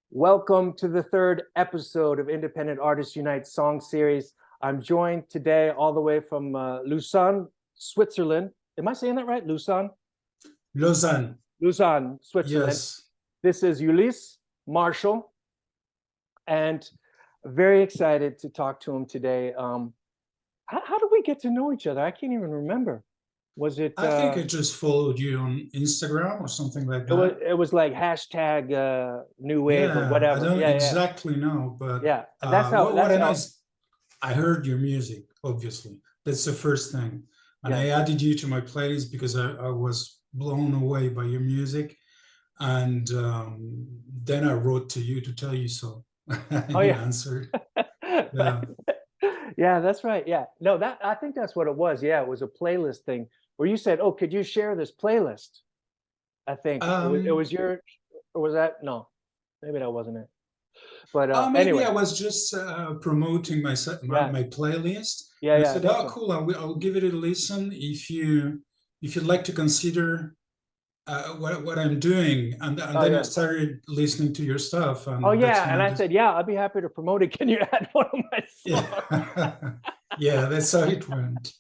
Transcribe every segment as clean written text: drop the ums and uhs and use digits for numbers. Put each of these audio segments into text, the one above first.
Welcome to the third episode of Independent Artists Unite Song Series. I'm joined today all the way from Lausanne, Switzerland. Am I saying that right? Lausanne? Lausanne. Lausanne, Switzerland. Yes. This is Ulysse Marshall, and very excited to talk to him today. How did we get to know each other? I can't even remember. Was it? I think I just followed you on Instagram or something like that. It was like hashtag new wave or Yeah, I whatever. don't Yeah, exactly know, but yeah. That's how. what That's I know how. is I heard your music, obviously. That's the first thing. And Yeah. I added you to my playlist because I was blown away by your music. And then I wrote to you to tell you so. Oh And you yeah. answered. Yeah. Yeah, that's right. Yeah. No, that I think that's what it was. Yeah, it was a playlist thing where you said, "Oh, could you share this playlist?" I think it Um, was your, or was that no? Maybe that wasn't it. But Maybe anyway, I was just promoting yeah, my playlist, yeah, and I yeah. I said, think "Oh, so. cool! I'll give it a listen if you'd like to consider what I'm doing." And Oh then I yeah. started listening to your stuff, Oh and that's yeah. when And I I just said, yeah, I'd be happy to promote it. Can you add one of my songs? yeah yeah that's how it went.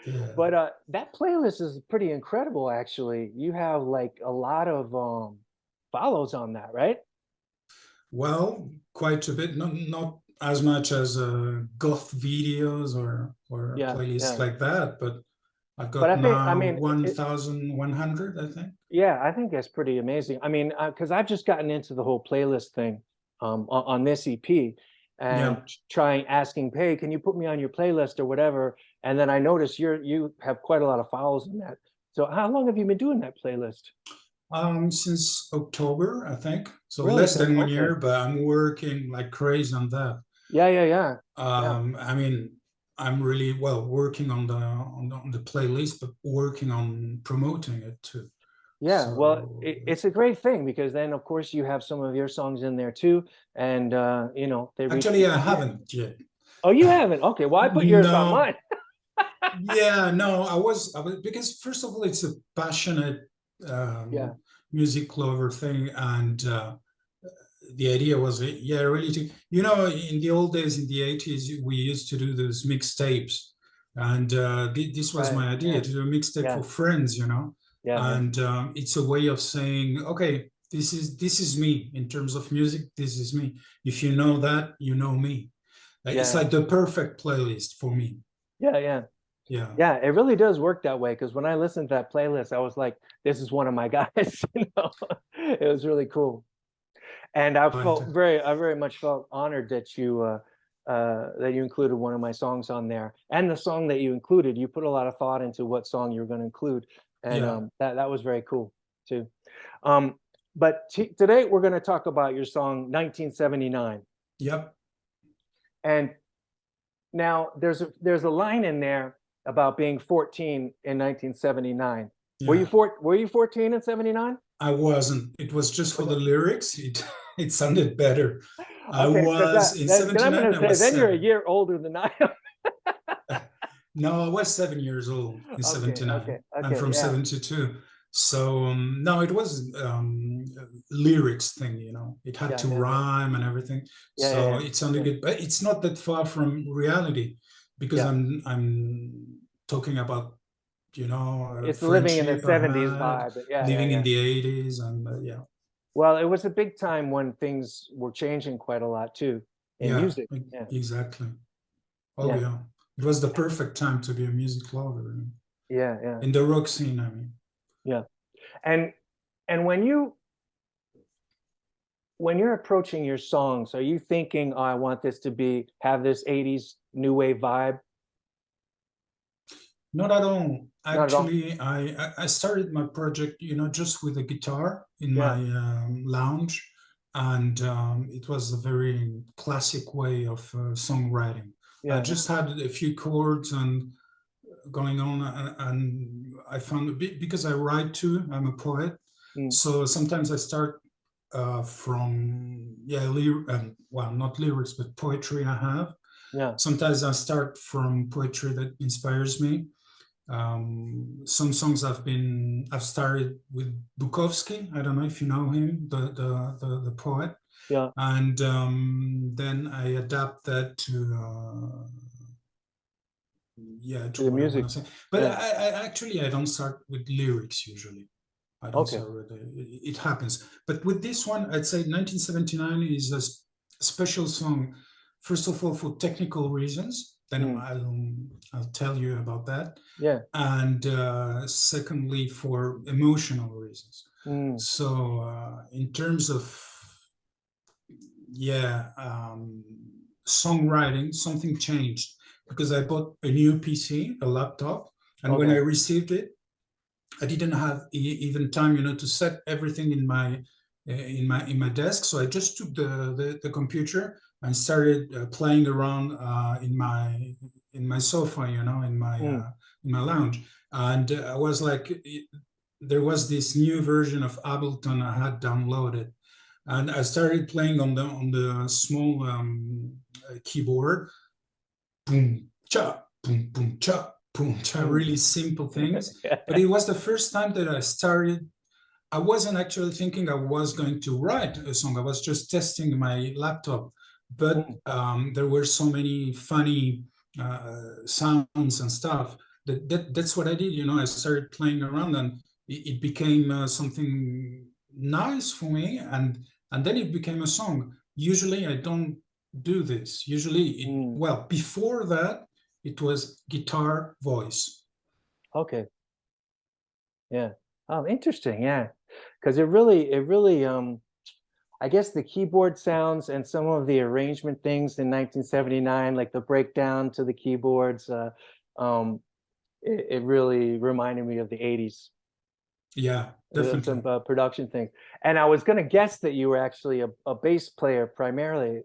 Yeah. But that playlist is pretty incredible, actually. You have like a lot of follows on that, right? Well, quite a bit, not as much as goth videos or Yeah, playlists yeah. like that, but I've But got I think, I now mean, 1,100, I think. yeah, I think that's pretty amazing. I mean, because I've just gotten into the whole playlist thing on this EP and Yeah. trying asking, hey, can you put me on your playlist or whatever? And then I notice you have quite a lot of follows in that. So how long have you been doing that playlist? Since October, I think. So Really? less Since than one okay. year, but I'm working like crazy on that. Yeah, yeah, yeah. Yeah. I mean, I'm really well working on the playlist, but working on promoting it too. Yeah, well, So it's a great thing because then, of course, you have some of your songs in there too, and you know they reach actually, I people's ears. haven't yet. Oh, you haven't? Okay, well, I put yours on No, mine. yeah, no, I was because first of all, it's a passionate Yeah, music lover thing, and the idea was, yeah, really to, in the old days, in the 80s, we used to do those mixtapes. And this was right. my idea Yeah, to do a mixtape yeah, for friends. yeah, yeah, And it's a way of saying, okay, this is me in terms of music. This is me. If you know that, you know me. It's yeah, like the perfect playlist for me. yeah, yeah. Yeah. Yeah, it really does work that way because when I listened to that playlist, I was like, this is one of my guys, you know. It was really cool. And Right. I very much felt honored that you included one of my songs on there. And the song that you included, you put a lot of thought into what song you were going to include, and Yeah. that was very cool too. Um, but today we're going to talk about your song 1979. Yep. And now there's a line in there about being 14 in 1979. Yeah. Were you 14 in 79? I wasn't. It was just for Okay. the lyrics. It sounded better. I Okay, because was in then I'm 79, going to I say was then you're a 7. year older than I am. No, I was 7 years old in Okay, 79. okay, I'm okay, from yeah, 72. So no, it was lyrics thing. It had yeah, to yeah, yeah, rhyme and everything. yeah, yeah, So yeah, it sounded yeah, good, but it's not that far from reality because yeah. I'm talking about, It's living in the friendship I 70s had, vibe. Yeah, yeah, living in yeah. the 80s, and yeah. Well, it was a big time when things were changing quite a lot too in Yeah, music. Yeah, exactly. Oh yeah, yeah, it was the perfect time to be a music lover yeah, yeah, in the rock scene. I mean, yeah. And and when you're approaching your songs, are you thinking, oh, I want this to be have this 80s new wave vibe? not at all. Not at all. Actually, I started my project, just with a guitar in Yeah, my lounge, and it was a very classic way of songwriting. I yeah, yeah. just had a few chords and going on, and I found because I write too. I'm a poet, Mm, so sometimes I start from well, not lyrics but poetry I have. yeah, Sometimes I start from poetry that inspires me, Some songs I've started with Bukowski. I don't know if you know him, the poet. Yeah. And then I adapt that to To to the what I music. want to say. But Yeah. I actually I don't start with lyrics usually. I don't Okay. start with it happens. But with this one, I'd say 1979 is a special song. First of all, for technical reasons. Then Mm. I'll tell you about that. Yeah. And secondly, for emotional reasons. Mm. So in terms of songwriting, something changed because I bought a new PC, a laptop, and when I Okay. received it, I didn't have even time, to set everything in my desk. So I just took the computer and started playing around in my sofa, Mm. in my lounge, and I was like, there was this new version of Ableton I had downloaded, and I started playing on the small keyboard, boom cha, boom boom cha, boom cha, Mm. really simple things. But it was the first time that I started. I wasn't actually thinking I was going to write a song. I was just testing my laptop, but Mm. there were so many funny sounds and stuff that's what I did. I started playing around, and it became something nice for me, and then it became a song. Usually, I don't do this. Usually, Mm. well, before that, it was guitar voice. Okay. Yeah. Oh, interesting. Yeah. Because it really, I guess the keyboard sounds and some of the arrangement things in 1979, like the breakdown to the keyboards, um, it really reminded me of the 80s. Yeah, Some definitely. production things. And I was going to guess that you were actually a bass player primarily.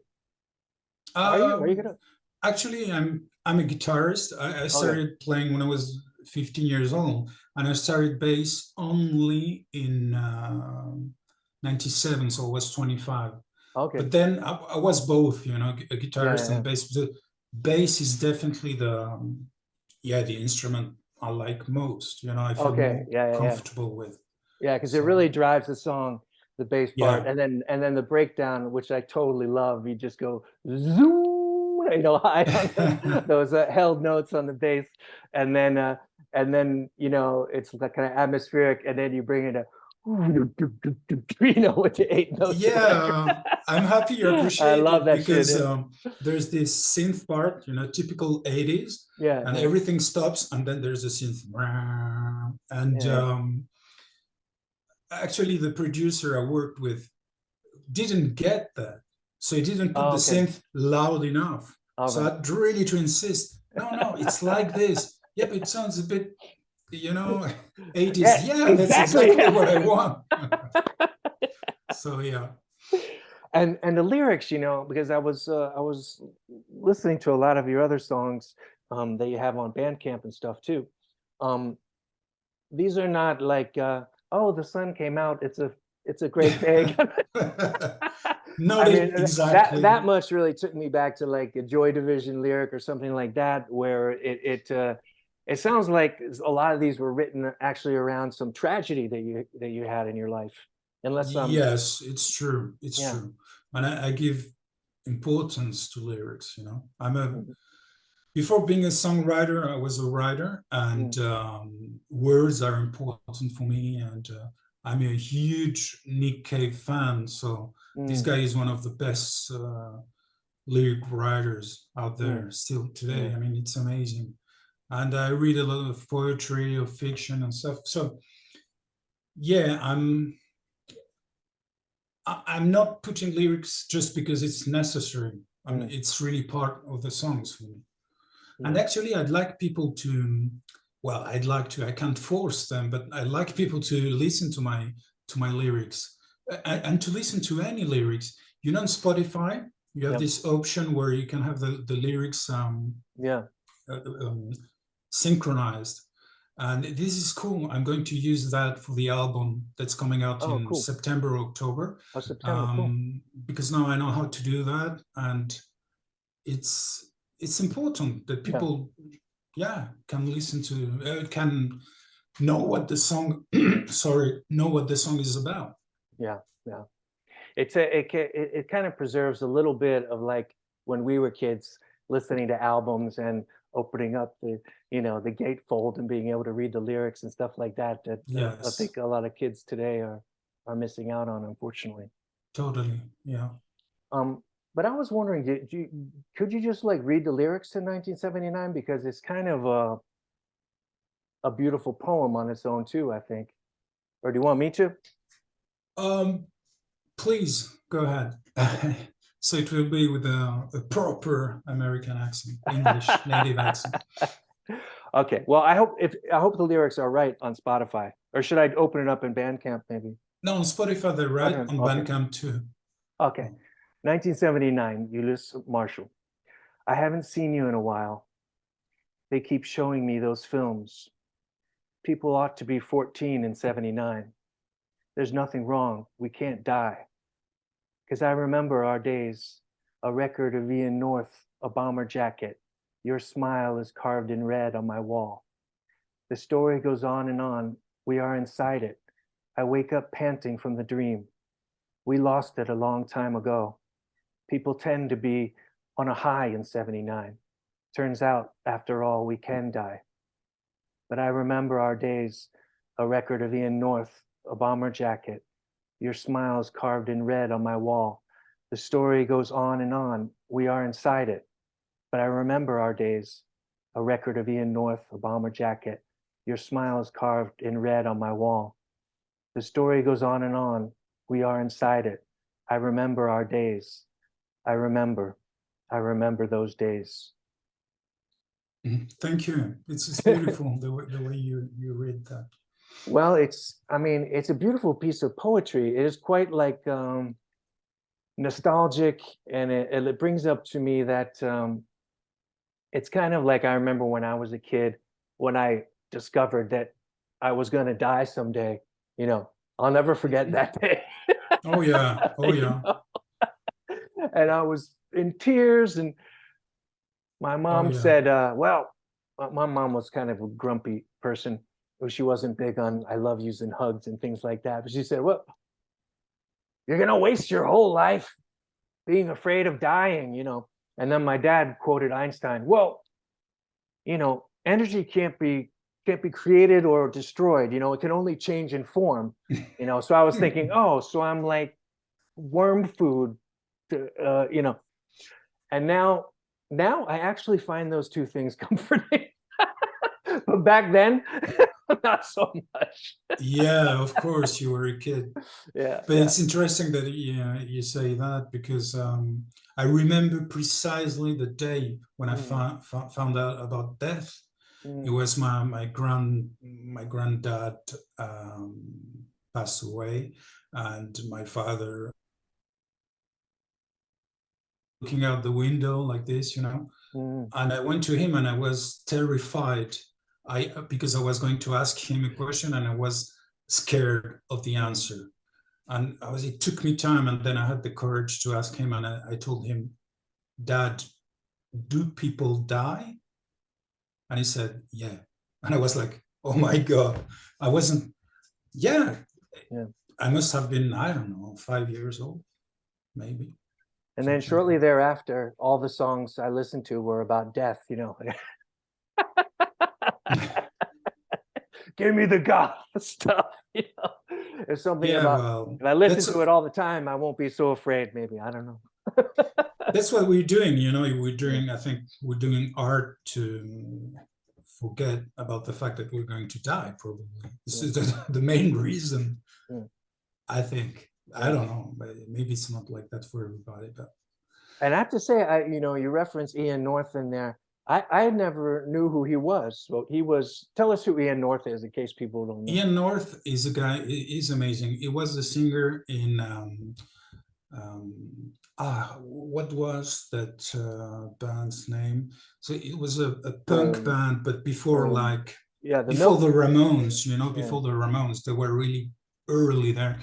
Are you? Are you Um, gonna? Actually, I'm a guitarist. I Okay. started playing when I was 15 years old, and I started bass only in 97, so I was 25. Okay. But then I was both, a Yeah. guitarist and Yeah. bass. The bass is definitely the instrument I like most. I feel Okay. more Yeah. Yeah. Yeah. comfortable with. Yeah, because it really So drives the song, the bass part, yeah, and then the breakdown, which I totally love. You just go zoom, high on those held notes on the bass, and then it's like kind of atmospheric, and then you bring it a with the eight notes or whatever. yeah, I'm happy you I appreciate love it that shit. because Yeah, there's this synth part, typical 80s, yeah, and yeah, everything stops, and then there's a synth. And yeah. actually, the producer I worked with didn't get that. So he didn't put Oh, the okay. synth loud enough. All So I right. had really to insist, no, it's like this. Yep, it sounds a bit, you know, 80s. Yeah, Yeah, that's exactly. exactly what I want. So yeah. And the lyrics, because I was listening to a lot of your other songs that you have on Bandcamp and stuff too. Um, these are not like oh, the sun came out, it's a great day. Not I mean, that exactly. much really took me back to like a Joy Division lyric or something like that, where it sounds like a lot of these were written actually around some tragedy that you had in your life. Unless Yes, it's true. It's yeah. true. And I give importance to lyrics, Mhm. before being a songwriter, I was a writer, and Mm. words are important for me. And I'm a huge Nick Cave fan. So this Mm. guy is one of the best lyric writers out Mm. there still today. Yeah. I mean, it's amazing. And I read a lot of poetry, of fiction and stuff. So yeah, I'm not putting lyrics just because it's necessary. Mm. It's really part of the songs for me. And Yeah. actually, I'd like people to, well, I can't force them, but I'd like people to listen to my lyrics, and to listen to any lyrics. On Spotify, you have Yep. this option where you can have the lyrics Yeah. uh, um, synchronized. And this is cool. I'm going to use that for the album that's coming out Oh, in cool. September, October, Oh, September. Cool. because now I know how to do that, and it's it's important that Yeah. people yeah, can listen to, can know what the song, sorry, know what the song is about. Yeah, yeah. It kind of preserves a little bit of like when we were kids listening to albums and opening up the gatefold and being able to read the lyrics and stuff like that that I Yes, think a lot of kids today are missing out on, unfortunately. totally. Yeah. Um, but I was wondering, could you just like read the lyrics to 1979, because it's kind of a beautiful poem on its own too, I think. Or do you want me to? Um, please go ahead. So it will be with a proper American accent, English native accent. Okay. Well, I hope the lyrics are right on Spotify. Or should I open it up in Bandcamp maybe? No, on Spotify, they're right, Okay. on Okay. Bandcamp too. Okay. 1979, Ulysse Marshall. I haven't seen you in a while. They keep showing me those films. People ought to be 14 in 79. There's nothing wrong. We can't die. Because I remember our days, a record of Ian North, a bomber jacket. Your smile is carved in red on my wall. The story goes on and on. We are inside it. I wake up panting from the dream. We lost it a long time ago. People tend to be on a high in 79. Turns out, after all, we can die. But I remember our days, a record of Ian North, a bomber jacket. Your smile is carved in red on my wall. The story goes on and on. We are inside it. But I remember our days, a record of Ian North, a bomber jacket. Your smile is carved in red on my wall. The story goes on and on. We are inside it. I remember our days. I remember. I remember those days. Thank you. It's beautiful the way you read that. Well, I mean, it's a beautiful piece of poetry. It is quite like nostalgic, and it brings up to me that it's kind of like I remember when I was a kid, when I discovered that I was going to die someday. You know, I'll never forget that day. Oh yeah, oh You yeah, know? And I was in tears, and my oh mom yeah. said, well, my mom was kind of a grumpy person. She wasn't big on I love yous and hugs and things like that. But she said, well, you're going to waste your whole life being afraid of dying. And then my dad quoted Einstein, well, energy can't be created or destroyed. It can only change in form. So I was thinking, oh, so I'm like worm food to. And now I actually find those two things comforting. But back then, not so much. Yeah, of course you were a kid. Yeah, But yeah. it's interesting that you say that because I remember precisely the day when I Mm, found out about death. It mm, was my granddad passed away, and my father looking out the window like this, mm, and I went to him and I was terrified. Because I was going to ask him a question and I was scared of the mm. answer. And it took me time, and then I had the courage to ask him, and I told him, Dad, do people die? And he said, yeah. And I was like, oh my God. I wasn't, yeah, Yeah. I must have been, I don't know, 5 years old, maybe, And then something like shortly thereafter, all the songs I listened to were about death. that. Give me the goth stuff. There's something Yeah, about well, if I listen to it all the time, I won't be so afraid. Maybe I don't know. that's what we're doing. Yeah, I think we're doing art to forget about the fact that we're going to die, probably. This yeah, is the main reason, yeah, I think. I yeah. don't know, but maybe it's not like that for everybody. But And I have to say, you reference Ian North in there. I never knew who he was. So he was. Tell us who Ian North is, in case people don't know. Ian North is a guy, is amazing. He was the singer in what was that band's name? So it was a punk Um, band, but before, um, like, yeah, the before Milk. the Ramones, Yeah, before the Ramones, they were really early there.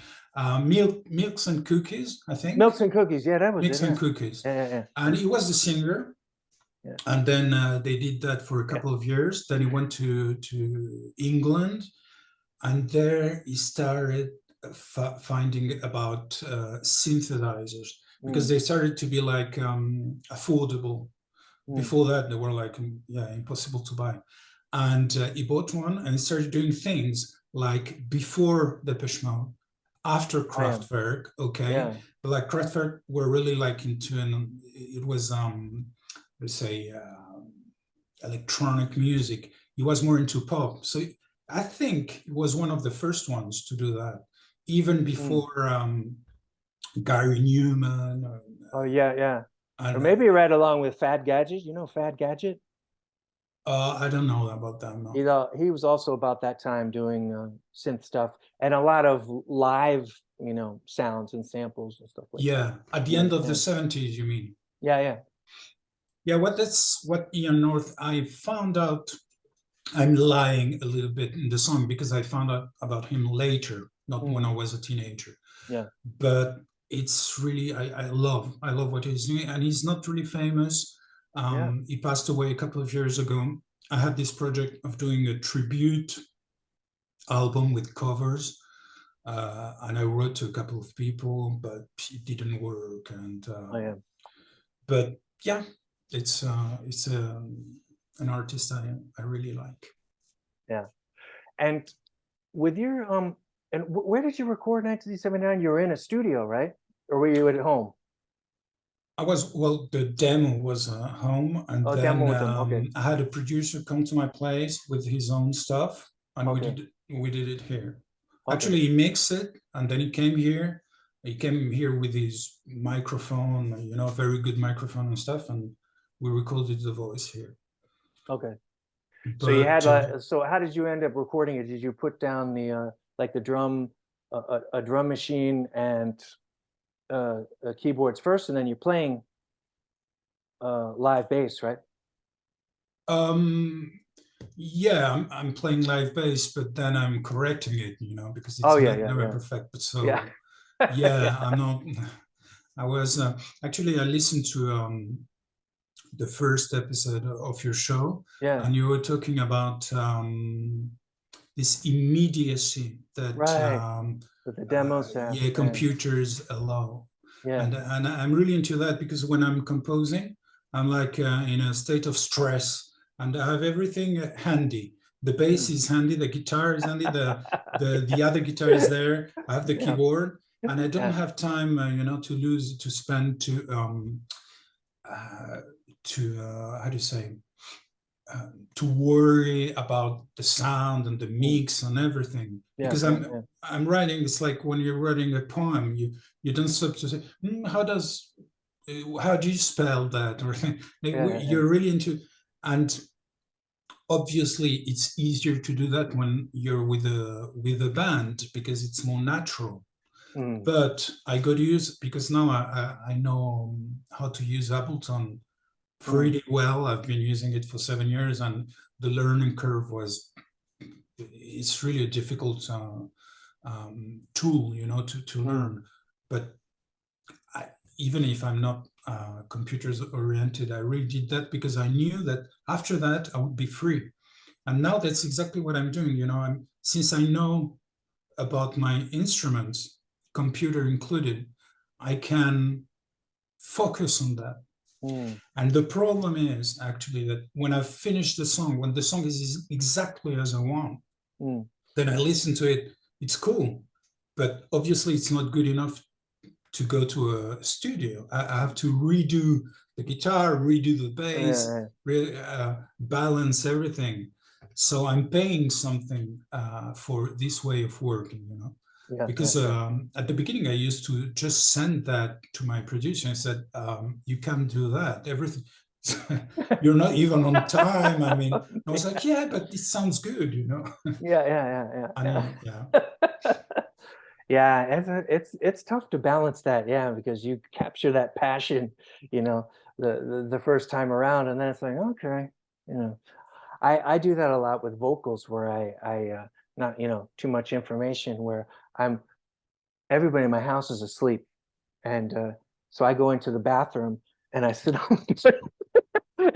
Milks and Cookies, I think. Milks and Cookies. Yeah, that was it. Milks and Yeah, Cookies. yeah, yeah, And he was the singer. Yeah. And then they did that for a couple of years. Then he went to England, and there he started finding about synthesizers, because they started to be like affordable. Before that, they were like, impossible to buy. And he bought one, and he started doing things like before Depeche Mode, after Kraftwerk, okay? But like Kraftwerk were really like into it was let's say electronic music. He was more into pop. So I think he was one of the first ones to do that, even before Gary Newman. Oh yeah. And, or maybe right along with Fad Gadget. You know Fad Gadget? I don't know about that. No. You know, he was also about that time doing synth stuff and a lot of live, sounds and samples and stuff like that. At the end of the 70s, you mean? Yeah. That's what Ian North, I found out. I'm lying a little bit in the song because I found out about him later, not when I was a teenager. Yeah. But it's really, I love what he's doing, and he's not really famous. He passed away a couple of years ago. I had this project of doing a tribute album with covers, and I wrote to a couple of people, but it didn't work. And but yeah, it's an artist I really like. Yeah. And with your and where did you record 1979? You were in a studio, right? Or were you at home? The demo was home, and then I had a producer come to my place with his own stuff, and we did it here. Actually, he mixed it, and then he came here. He came here with his microphone, very good microphone and stuff, and we recorded the voice here. Okay. But, so you had so how did you end up recording it? Did you put down the like the drum, a drum machine and keyboards first, and then you're playing live bass, right? Yeah, I'm playing live bass, but then I'm correcting it, because it's never perfect. But so I'm not. I was actually, I listened to the first episode of your show, and you were talking about this immediacy that the demo sound, computers allow. And I'm really into that, because when I'm composing, I'm like in a state of stress, and I have everything handy. The bass is handy, the guitar is handy, the other guitar is there. I have the keyboard, and I don't have time, to spend how do you say, to worry about the sound and the mix and everything, because I'm writing. It's like when you're writing a poem, you don't stop to say, how do you spell that, or you're really into. And obviously it's easier to do that when you're with a band, because it's more natural. But I got to use, because now I know how to use Ableton pretty well. I've been using it for 7 years, and the learning curve it's really a difficult tool, to learn. But even if I'm not computers oriented, I really did that because I knew that after that I would be free. And now that's exactly what I'm doing. Since I know about my instruments, computer included, I can focus on that. And the problem is actually that when I've finished the song, when the song is exactly as I want, then I listen to it, it's cool. But obviously it's not good enough to go to a studio. I have to redo the guitar, redo the bass, balance everything. So I'm paying something for this way of working, because at the beginning I used to just send that to my producer and said, you can't do that, everything. You're not even on time. I mean, I was like, yeah, but it sounds good, It's tough to balance that, because you capture that passion, the first time around, and then it's like, okay, I do that a lot with vocals, where I not too much information, where everybody in my house is asleep, and so I go into the bathroom and I sit on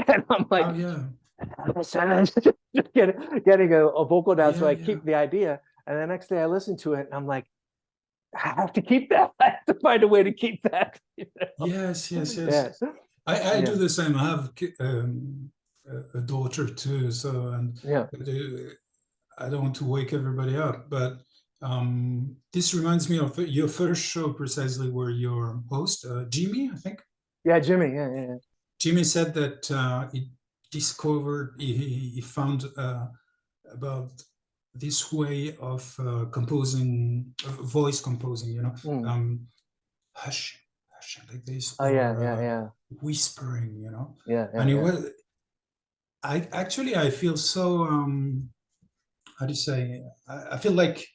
And I'm like, Oh yeah. getting a vocal down so Yeah, I yeah. keep the idea. And the next day I listen to it and I'm like, I have to keep that. I have to find a way to keep that. Yes, yes, Yeah, yes. I do yeah, the same. I have a daughter too, so and yeah. I don't want to wake everybody up, but this reminds me of your first show precisely, where your host, Jimmy, I think. Yeah, Jimmy. Yeah, yeah, Jimmy said that he discovered, he found about this way of composing, voice composing, yeah. Mm. hush, hush like this, Oh yeah, or yeah, yeah, whispering, yeah, and yeah, it yeah. was, I feel so, how do you say, I feel like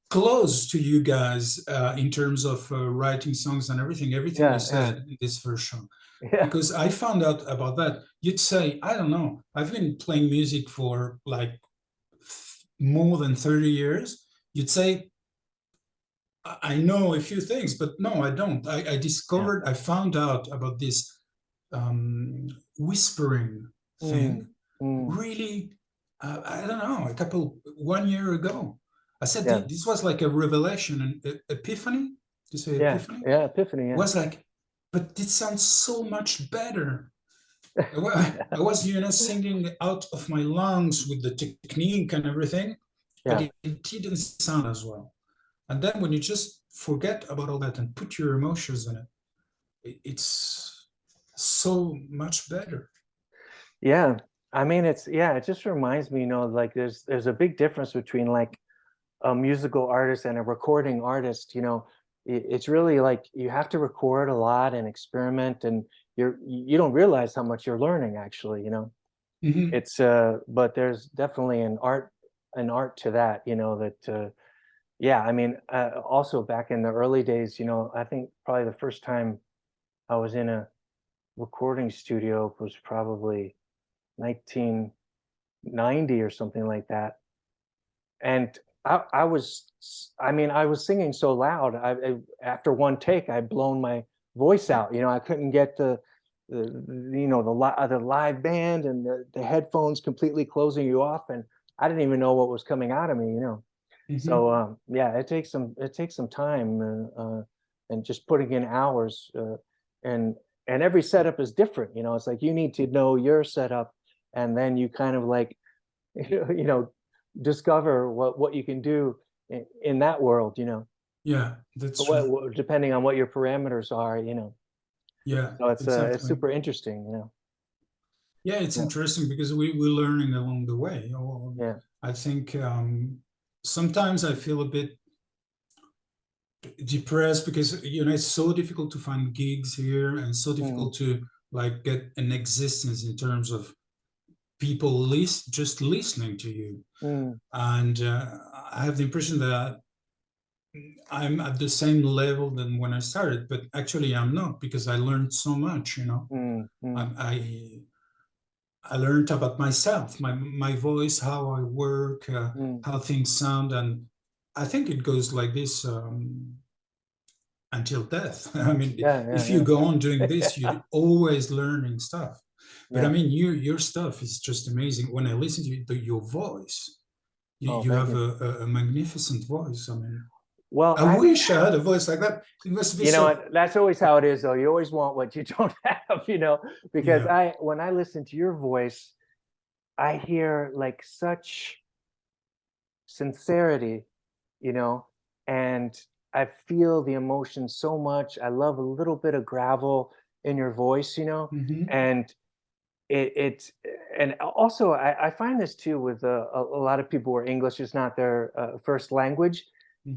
close to you guys in terms of writing songs and everything you Yeah, yeah, said in this first show. yeah, Because I found out about that. You'd say, I don't know, I've been playing music for like more than 30 years. You'd say, I know a few things, but no, I don't. yeah. I found out about this whispering Mm, thing mm, really, I don't know, 1 year ago. I said yeah, this was like a revelation, an epiphany. You say yeah, epiphany? yeah. Epiphany. Yeah, Was like, but this sounds so much better. I was, singing out of my lungs with the technique and everything, but yeah, it didn't sound as well. And then when you just forget about all that and put your emotions in it, it's so much better. yeah. I mean, it's yeah. It just reminds me, like there's a big difference between like a musical artist and a recording artist. It's really like you have to record a lot and experiment, and you don't realize how much you're learning actually. Mhm. It's but there's definitely an art to that. That yeah. I mean, also back in the early days, I think probably the first time I was in a recording studio was probably 1990 or something like that. And I mean, I was singing so loud. After one take, I'd blown my voice out. I couldn't get the live band and the headphones completely closing you off, and I didn't even know what was coming out of me. Mhm. So yeah, it takes some time and just putting in hours and every setup is different. It's like you need to know your setup, and then you kind of like you know discover what you can do in that world. Yeah, that's true. Depending on what your parameters are. Yeah, So it's exactly. super interesting. Yeah, it's Yeah, interesting because we're learning along the way. yeah. I think sometimes I feel a bit depressed because it's so difficult to find gigs here, and so Mm, difficult to like get an existence in terms of people just listening to you. mm, And I have the impression that I'm at the same level than when I started, but actually I'm not, because I learned so much. mm, mm, I learned about myself, my voice, how I work, mm. how things sound, and I think it goes like this until death. I mean, Yeah, if you yeah, go on doing this, yeah. you're always learning stuff. But I Yeah. mean, your stuff is just amazing. When I listen to your voice, Oh, you thank have you. a magnificent voice. I mean, Well, I wish I had a voice like that. It must be you know so. what? That's always how it is, though. You always want what you don't have. Because Yeah. when I listen to your voice, I hear like such sincerity, you know, and I feel the emotion so much. I love a little bit of gravel in your voice, Hmm. and it and also I find this too with a lot of people where English is not their first language. Hmm.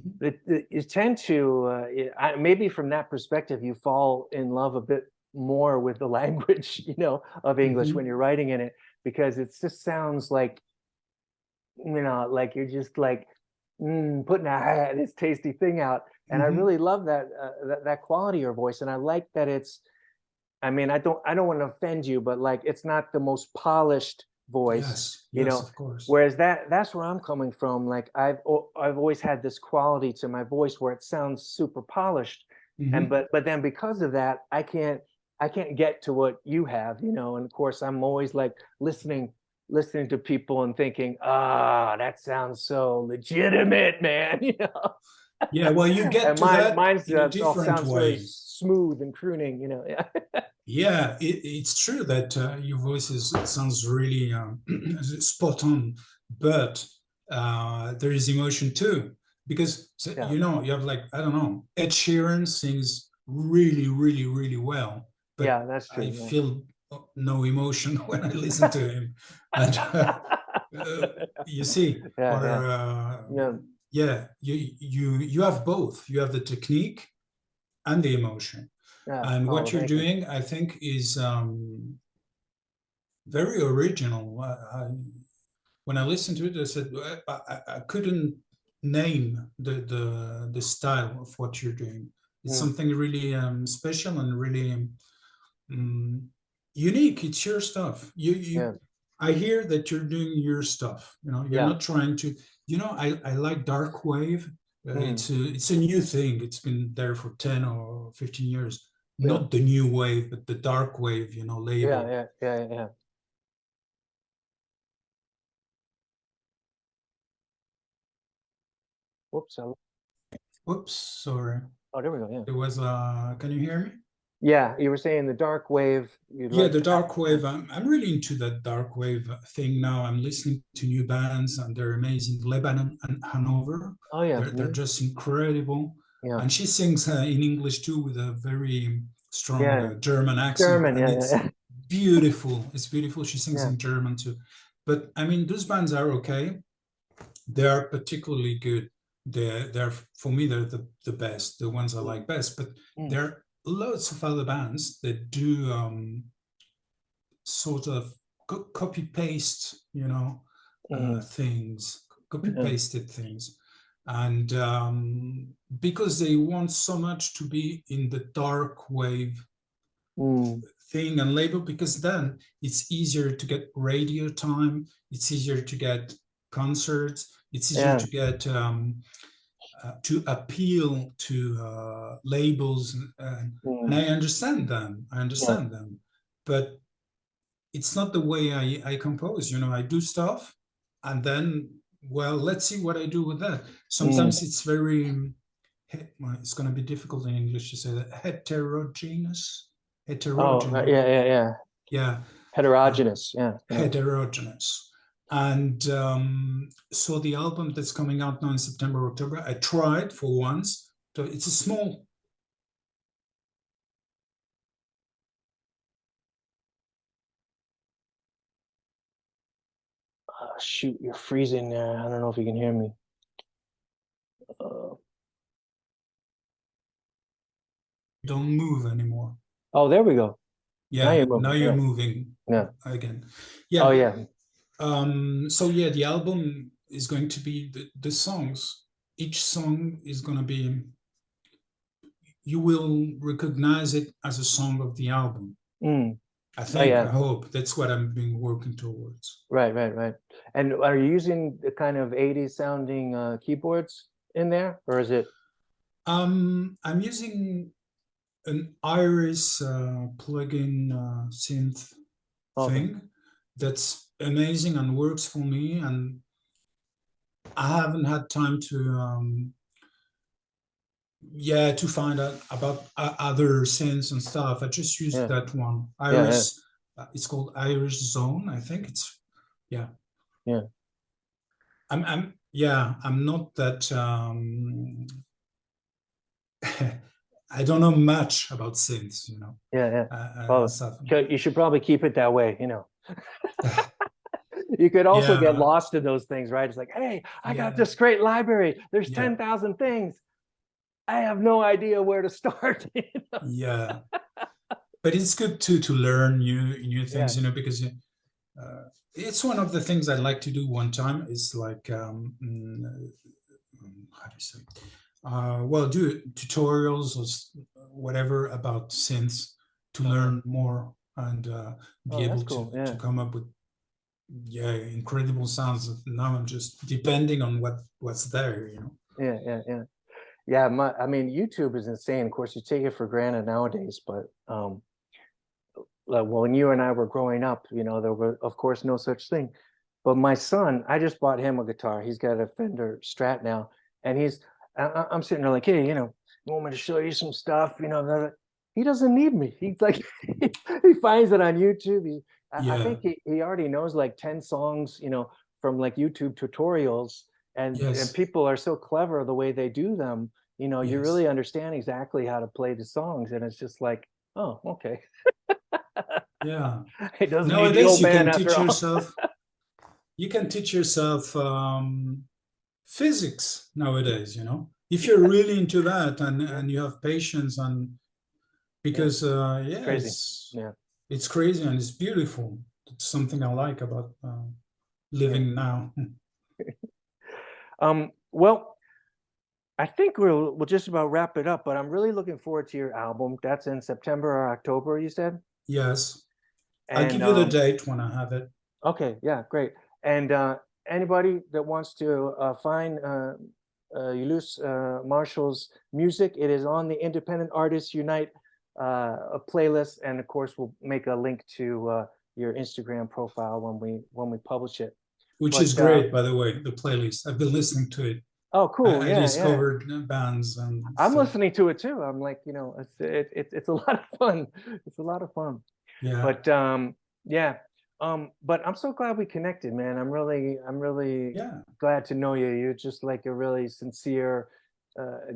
You tend to maybe from that perspective you fall in love a bit more with the language of English when Hmm. you're writing in it, because it just sounds like you're just like putting this tasty thing out. And I Hmm. really love that quality of your voice, and I like that it's, I mean, I don't want to offend you, but like it's not the most polished voice, Yes. you Yes. know. Of course. Whereas that's where I'm coming from. Like I've always had this quality to my voice where it sounds super polished, and Hmm. but then because of that, I can't. I can't get to what you have, you know. And of course, I'm always like listening to people and thinking, ah, that sounds so legitimate, man. You know. Yeah, well, you get And to that mine's in a all different sounds really way. smooth and crooning, you know. Yeah. Yeah, it's true that your voice sounds really spot on, but there is emotion too. Because so, Yeah. you know, you have like, I don't know, Ed Sheeran sings really, really, really well, but Yeah, that's I true. feel no emotion when I listen to him. And uh, you see, Yeah, or yeah, yeah, yeah, you have both. You have the technique and the emotion. yeah. And Oh, what you're thank you. doing, I think, is very original. When I listened to it, I said I couldn't name the style of what you're doing. It's Mm, something really special and really um, unique. It's your stuff. yeah, I hear that you're doing your stuff. You know, you're yeah. not trying to. You know, I like dark wave. Mm, It's a new thing. It's been there for 10 or 15 years. yeah, Not the new wave, but the dark wave. You know, yeah, label. yeah, yeah, yeah. Whoops. Oops, sorry. Oh, there we go. Yeah. There was can you hear me? Yeah, you were saying the dark wave. You'd Yeah, like the that. dark wave. I'm really into that dark wave thing now. I'm listening to new bands and they're amazing. Lebanon and Hanover. Oh, yeah. They're just incredible. Yeah. And she sings in English too with a very strong Yeah. German accent. German. And Yeah, it's yeah, beautiful. It's beautiful. She sings yeah. in German too. But I mean, those bands are okay. They are particularly good. They're for me, they're the best, the ones I Mm, like best. But mm, there are loads of other bands that do sort of copy paste, you know, mm, things, copy yeah. pasted things, and because they want so much to be in the dark wave Mm, thing and label, because then it's easier to get radio time, it's easier to get concerts, it's easier yeah. to get to appeal to labels, and Mm, I understand them. I yeah. understand them, but it's not the way I compose. You know, I do stuff, and then, well, let's see what I do with that. Mm. Sometimes it's very, well, it's going to be difficult in English to say that, heterogeneous, Oh, heterogeneous, yeah, yeah, yeah. yeah, uh, Heterogeneous. Yeah, yeah. heterogeneous. And so the album that's coming out now in September, October, I tried for once. So it's a small. Shoot, you're freezing there. I don't know if you can hear me. Uh, Don't move anymore. oh, there we go. Now Yeah, you're now moving. you're Yeah, moving yeah. again. Oh, Yeah. yeah. So yeah, the album is going to be the songs. Each song is going to be, you will recognize it as a song of the album. Mm. I Oh, think, I yeah. hope that's what I'm been working towards. Right, right, right. And are you using the kind of 80s sounding keyboards in there, or is it? I'm using an Iris plugin synth Okay. thing that's amazing and works for me. And I haven't had time to yeah, to find out about other synths and stuff. I just used Yeah, that one, yeah, yeah, Iris. It's called Iris Zone, I think. It's, yeah. yeah, Yeah, I'm not that I don't know much about synths, you know, yeah, yeah. and Well, stuff. you should probably keep it that way, you know. You could also get Yeah, lost in those things, right? It's like, hey, I got yeah, this great library. There's yeah, 10,000 things. I have no idea where to start. You know? yeah. But it's good to learn new things, Yeah. you know, because it's one of the things I'd like to do one time is like how do you say? Well, do tutorials or whatever about synths to Uh-huh. learn more and be Oh, that's able cool. to Yeah. come up with, yeah, incredible sounds. Now I'm just depending on what's there, you know. Yeah, yeah, yeah. Yeah, I mean, YouTube is insane. Of course, you take it for granted nowadays, but when you and I were growing up, you know, there were, of course, no such thing. But my son, I just bought him a guitar. He's got a Fender Strat now, and I'm sitting there like, hey, you know, you want me to show you some stuff? You know, he doesn't need me. He's like, he finds it on YouTube. I Yeah. think he already knows like 10 songs, you know, from like YouTube tutorials, and Yes. people are so clever the way they do them. You know, you Yes. really understand exactly how to play the songs, and it's just like, oh, okay. Yeah. It doesn't need the Nowadays, old you man can after teach all. yourself. You can teach yourself physics nowadays. You know, if you're really into that and you have patience, and Yeah, because it's yeah, crazy. Yeah, it's crazy and it's beautiful. It's something I like about yeah. living now. Well, I think we'll just about wrap it up, but I'm really looking forward to your album. That's in September or October, you said? Yes, I'll And give you the date when I have it. okay, yeah, great. And anybody that wants to find Ulysse Marshall's music, it is on the Independent Artists Unite a playlist, and of course, we'll make a link to your Instagram profile when we publish it. Which is But great, by the way, the playlist. I've been listening to it. oh, cool, I yeah, yeah. discovered bands and I'm stuff. listening to it too. I'm like, you know, it's a lot of fun. It's a lot of fun. Yeah, But yeah. But I'm so glad we connected, man. I'm really yeah, glad to know you. You're just like a really sincere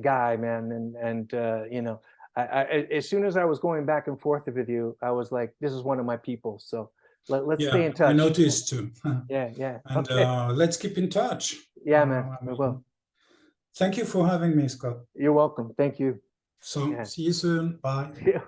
guy, man. And you know, as soon as I was going back and forth with you, I was like, this is one of my people. So let's stay yeah. in I touch. noticed too. Yeah, yeah. And Okay. let's keep in touch. Yeah, man. We will. Thank you for having me, Scott. You're welcome. Thank you. So Yeah. see you soon. Bye. Yeah.